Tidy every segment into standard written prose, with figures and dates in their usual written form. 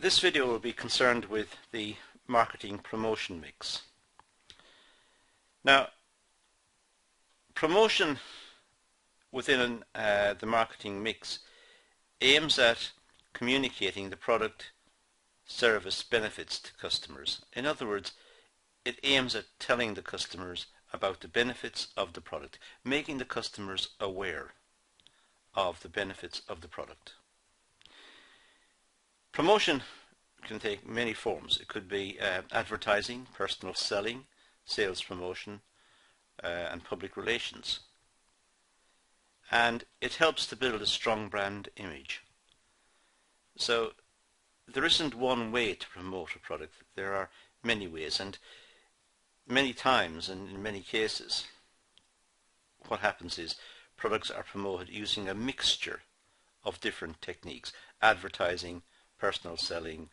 This video will be concerned with the marketing promotion mix. Now, promotion within the marketing mix aims at communicating the product, service, benefits to customers. In other words, it aims at telling the customers about the benefits of the product, making the customers aware of the benefits of the product. Promotion can take many forms. It could be advertising, personal selling, sales promotion, and public relations. And it helps to build a strong brand image. So there isn't one way to promote a product. There are many ways, and many times and in many cases what happens is products are promoted using a mixture of different techniques. Advertising, personal selling,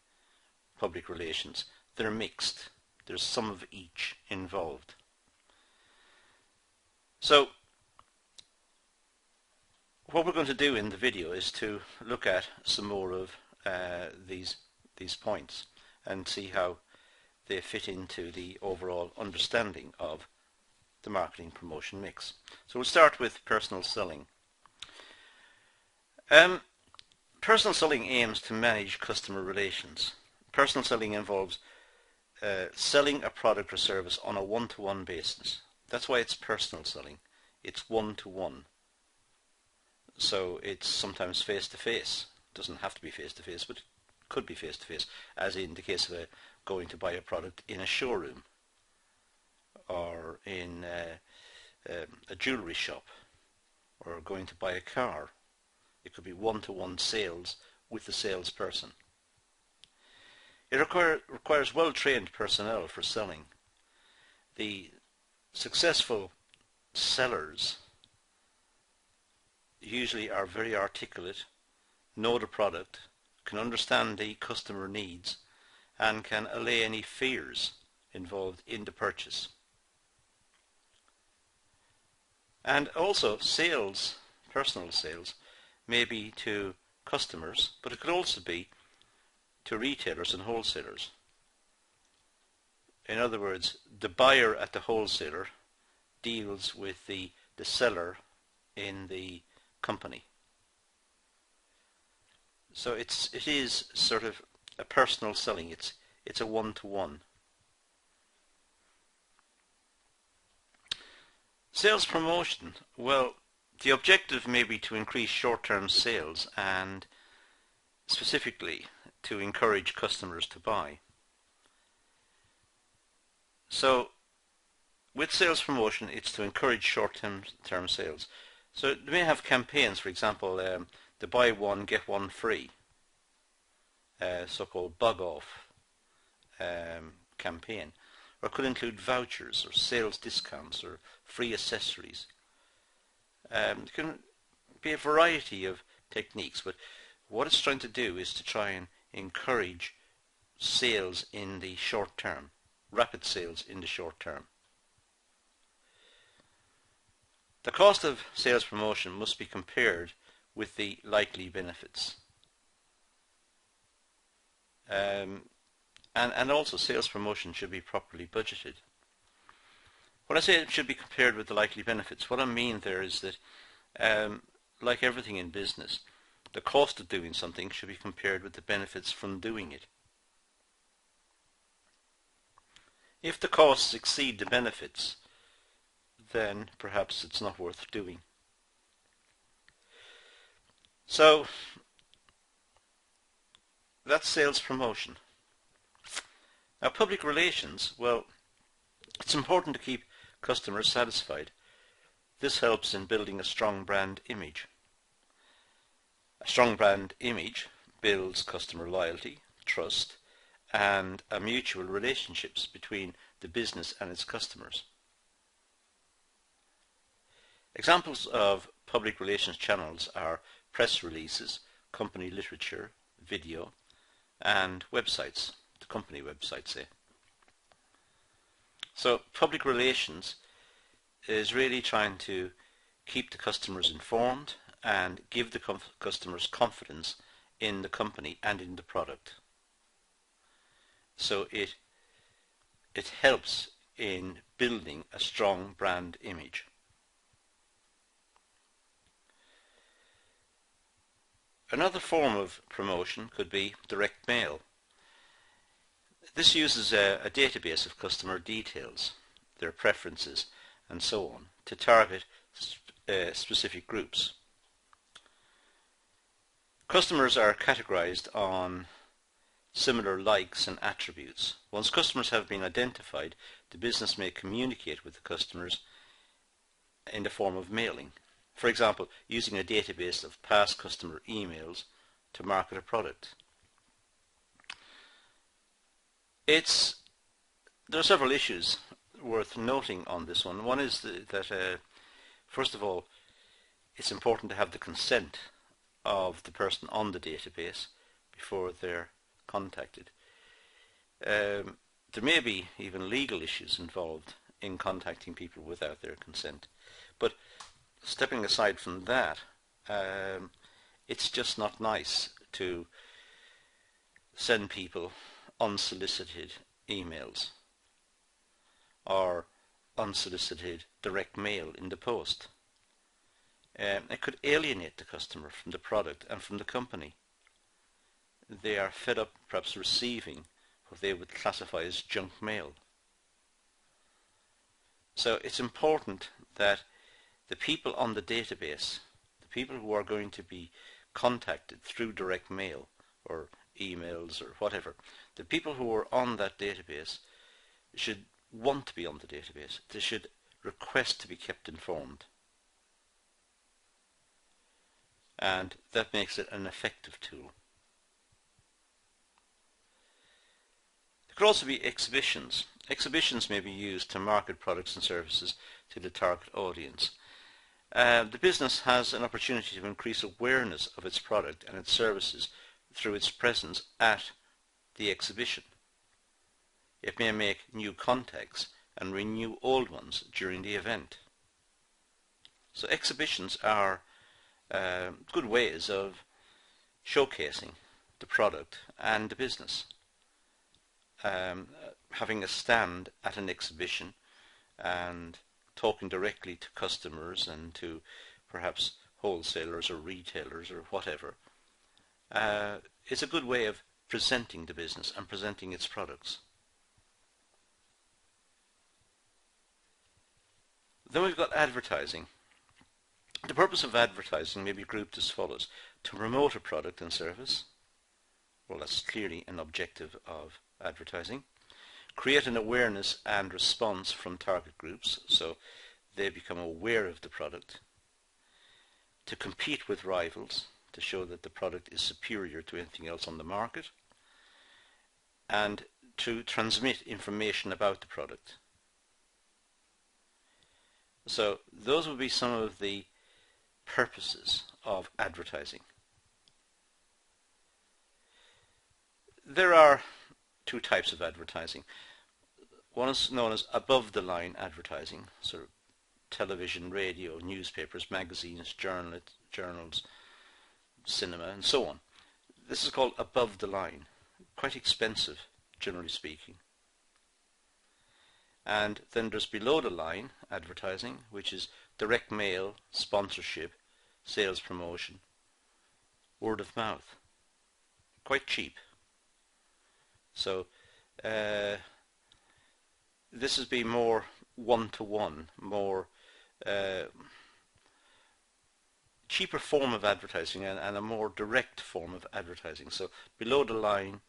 public relations. They're mixed. There's some of each involved. So what we're going to do in the video is to look at some more of these points and see how they fit into the overall understanding of the marketing promotion mix. So we'll start with personal selling. Personal selling aims to manage customer relations. Personal selling involves selling a product or service on a one-to-one basis. That's why it's personal selling. It's one-to-one. So it's sometimes face-to-face. It doesn't have to be face-to-face, but it could be face-to-face, as in the case of going to buy a product in a showroom or in a jewellery shop or going to buy a car. It could be one-to-one sales with the salesperson. It requires well-trained personnel for selling. The successful sellers usually are very articulate, know the product, can understand the customer needs, and can allay any fears involved in the purchase. And also sales, personal sales, may be to customers, but it could also be to retailers and wholesalers. In other words, the buyer at the wholesaler deals with the seller in the company. So it is sort of a personal selling. It's a one-to-one. Sales promotion, well, the objective may be to increase short-term sales and specifically to encourage customers to buy. So with sales promotion, it's to encourage short-term sales. So they may have campaigns, for example, the buy one get one free, so-called bug off campaign, or it could include vouchers or sales discounts or free accessories. There can be a variety of techniques, but what it's trying to do is to try and encourage sales in the short term, rapid sales in the short term. The cost of sales promotion must be compared with the likely benefits. And also sales promotion should be properly budgeted. When I say it should be compared with the likely benefits, what I mean there is that like everything in business, the cost of doing something should be compared with the benefits from doing it. If the costs exceed the benefits, then perhaps it's not worth doing. So that's sales promotion. Now public relations, well, it's important to keep customers satisfied. This helps in building a strong brand image. A strong brand image builds customer loyalty, trust, and a mutual relationships between the business and its customers. Examples of public relations channels are press releases, company literature, video, and websites, the company websites, say. So public relations is really trying to keep the customers informed and give the customers confidence in the company and in the product. So it helps in building a strong brand image. Another form of promotion could be direct mail. This uses a database of customer details, their preferences and so on, to target specific groups. Customers are categorized on similar likes and attributes. Once customers have been identified, the business may communicate with the customers in the form of mailing. For example, using a database of past customer emails to market a product. There are several issues worth noting on this one. One is that first of all, it's important to have the consent of the person on the database before they're contacted. There may be even legal issues involved in contacting people without their consent. But stepping aside from that, it's just not nice to send people unsolicited emails or unsolicited direct mail in the post. It could alienate the customer from the product and from the company. They are fed up perhaps receiving what they would classify as junk mail. So it's important that the people on the database, the people who are going to be contacted through direct mail or emails or whatever, the people who are on that database should want to be on the database. They should request to be kept informed. And that makes it an effective tool. There could also be exhibitions. Exhibitions may be used to market products and services to the target audience. The business has an opportunity to increase awareness of its product and its services through its presence at the exhibition. It may make new contacts and renew old ones during the event. So exhibitions are good ways of showcasing the product and the business. Having a stand at an exhibition and talking directly to customers and to perhaps wholesalers or retailers or whatever is a good way of presenting the business and presenting its products. Then we've got advertising. The purpose of advertising may be grouped as follows: to promote a product and service. Well, that's clearly an objective of advertising. Create an awareness and response from target groups, so they become aware of the product. To compete with rivals, to show that the product is superior to anything else on the market. And to transmit information about the product. So those would be some of the purposes of advertising. There are two types of advertising. One is known as above-the-line advertising, sort of television, radio, newspapers, magazines, journals, cinema, and so on. This is called above the line. Quite expensive, generally speaking. And then there's below the line advertising, which is direct mail, sponsorship, sales promotion, word of mouth. Quite cheap. So this has been more one-to-one, more cheaper form of advertising and a more direct form of advertising. So below the line,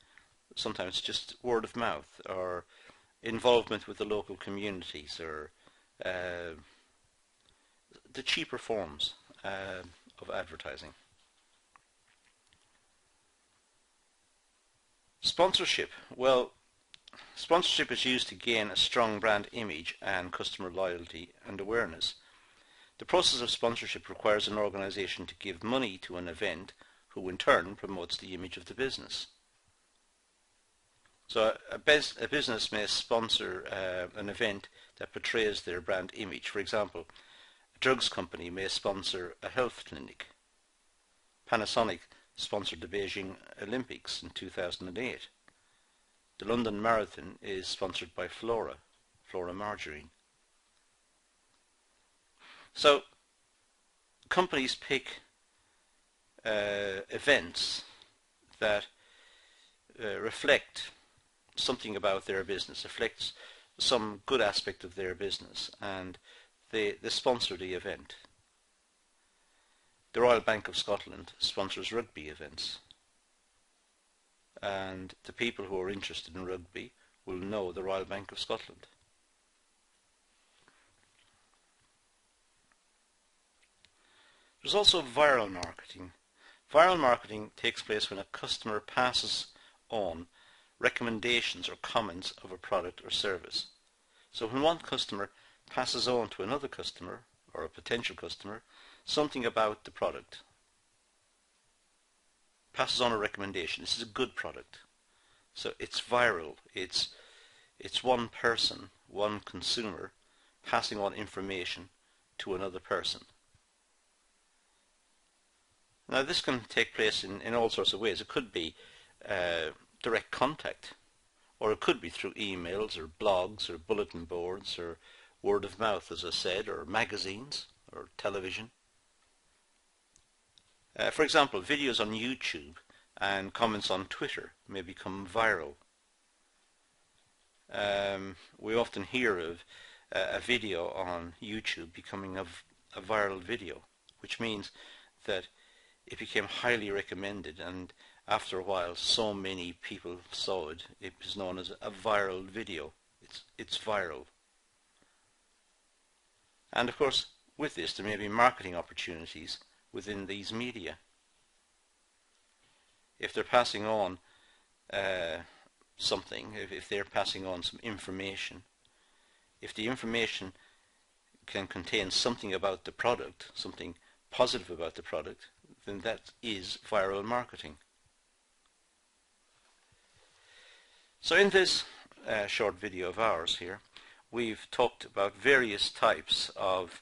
sometimes just word of mouth or involvement with the local communities, or the cheaper forms of advertising. Sponsorship. Well, sponsorship is used to gain a strong brand image and customer loyalty and awareness. The process of sponsorship requires an organization to give money to an event, who in turn promotes the image of the business. So a business may sponsor an event that portrays their brand image. For example, a drugs company may sponsor a health clinic. Panasonic sponsored the Beijing Olympics in 2008. The London Marathon is sponsored by Flora Margarine. So companies pick events that reflect something about their business, reflects some good aspect of their business, and they sponsor the event. The Royal Bank of Scotland sponsors rugby events, and the people who are interested in rugby will know the Royal Bank of Scotland. There's also viral marketing. Viral marketing takes place when a customer passes on recommendations or comments of a product or service. So when one customer passes on to another customer or a potential customer something about the product, passes on a recommendation, this is a good product, so it's viral. It's one person, one consumer passing on information to another person. Now this can take place in all sorts of ways. It could be direct contact, or it could be through emails or blogs or bulletin boards or word of mouth, as I said, or magazines or television. For example, videos on YouTube and comments on Twitter may become viral. We often hear of a video on YouTube becoming a viral video, which means that it became highly recommended, and after a while so many people saw it, it was known as a viral video. It's viral. And of course with this there may be marketing opportunities within these media. If they're passing on something, if they're passing on some information, if the information can contain something about the product, something positive about the product, then that is viral marketing. So in this short video of ours here, we've talked about various types of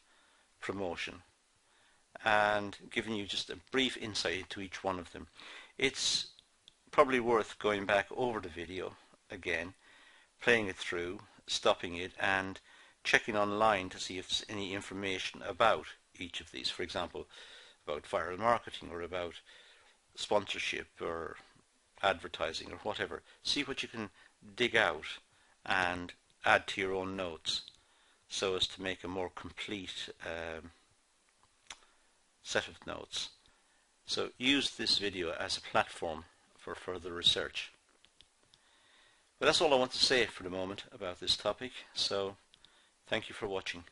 promotion and given you just a brief insight into each one of them. It's probably worth going back over the video again, playing it through, stopping it, and checking online to see if there's any information about each of these. For example, about viral marketing or about sponsorship or advertising or whatever. See what you can dig out and add to your own notes so as to make a more complete set of notes. So use this video as a platform for further research. But that's all I want to say for the moment about this topic, so thank you for watching.